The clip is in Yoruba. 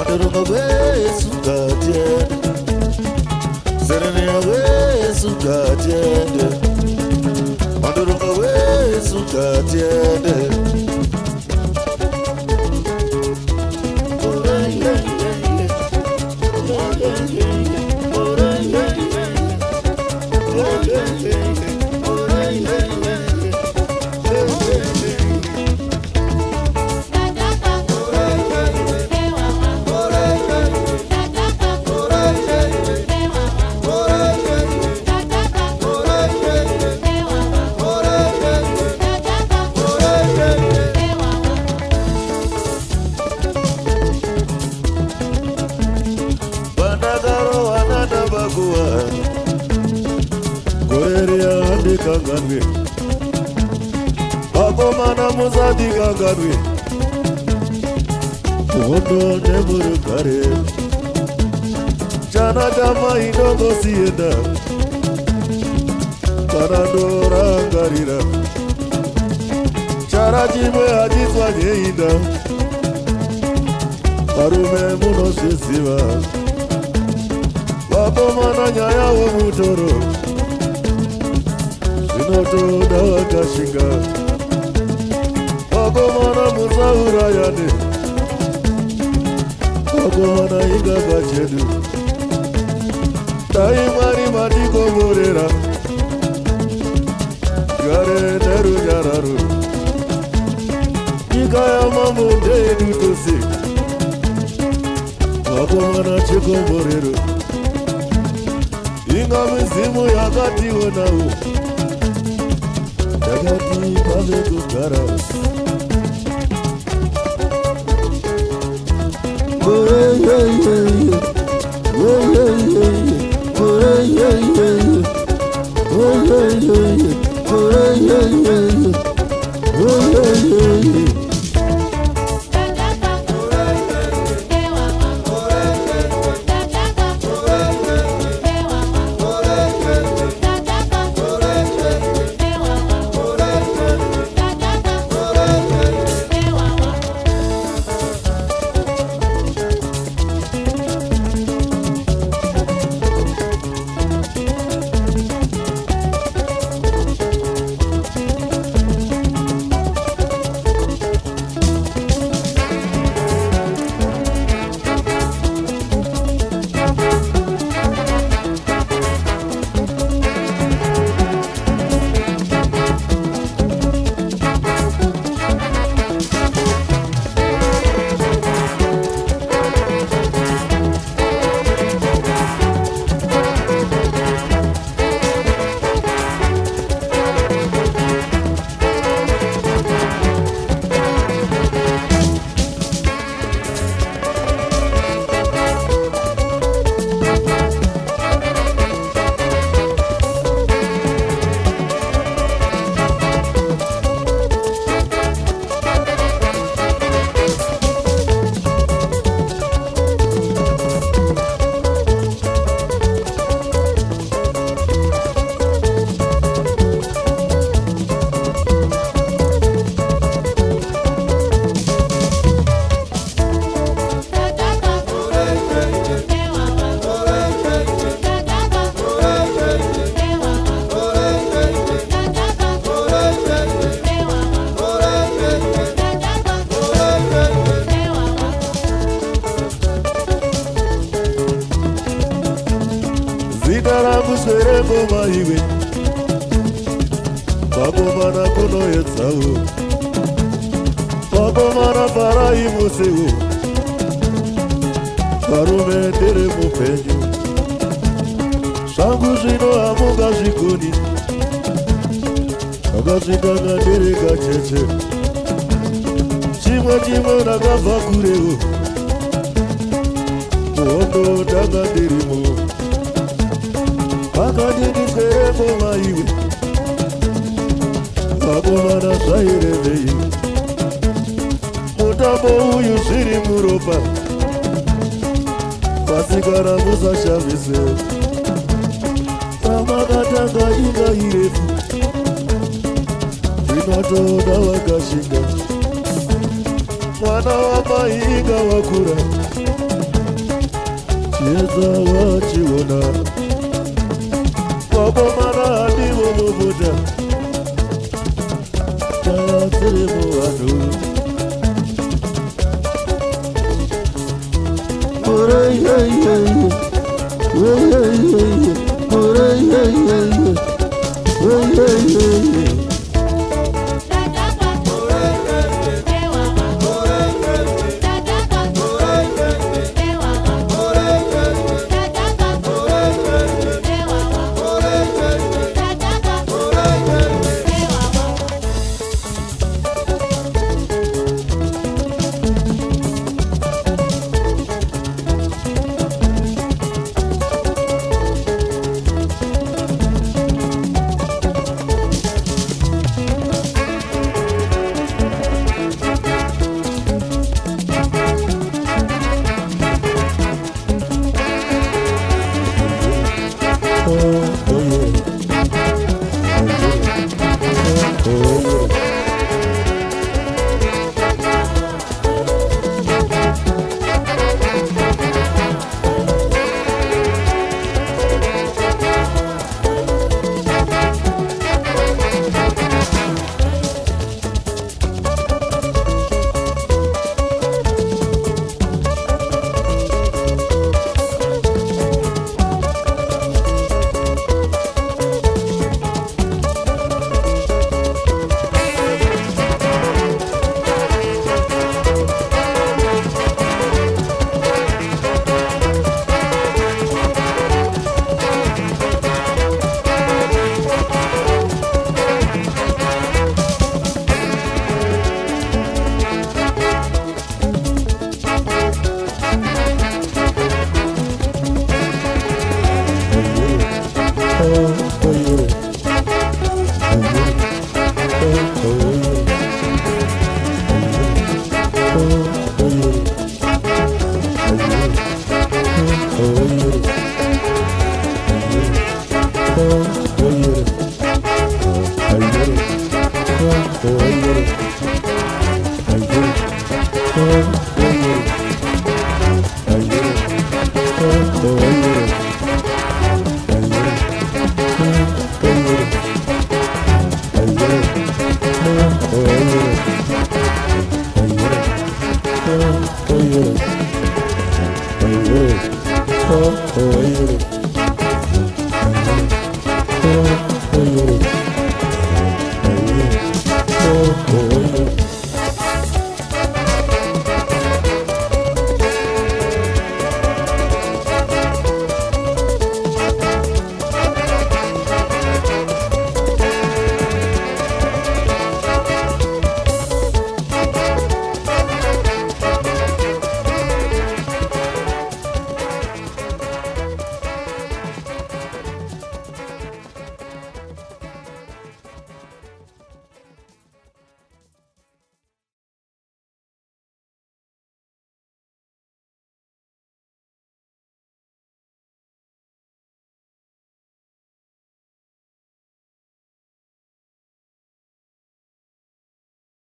Mandurunga we sukatende, Serenia we sukatende, Mandurunga we sukatende. Kangarwe Abomana muzadi kangarwe Ondo nemuru kare Jana jama inongo sienda Paradora ngarira Chara jime ajitwa nyeinda Arume muno sisiwa Abomana nyaya wa mutoro Sinoto dawa kashinga Agomana musaura yane Agomana inga bachedu Taimari matiko morera Gare neru yararu Nikaya mamu dedu tosi Agomana chiko moreru Inga mizimu yakati onau Jagati kave kukara Sere goma iwe Bagomana kono yetsao Bagomana para imoseo Karume tere mupenyo Shangu zino amunga zikoni Agaziganga tere gacheche Chimwa nagava kureo Ondo daga dirimo Akadini sere goma iwe Bagomana saire vei Mutabo uyu siri muropa Pasigara musa shavise Tamagatanga inga irefu Inato dawa kashinga Mwana wa mainga wakura Cheza wachiona Bobo mana adi bobo boja Jaya tere mo anu Ore ye ye ye Ore ye ye Ore ye ye ye Ore ye ye Oh,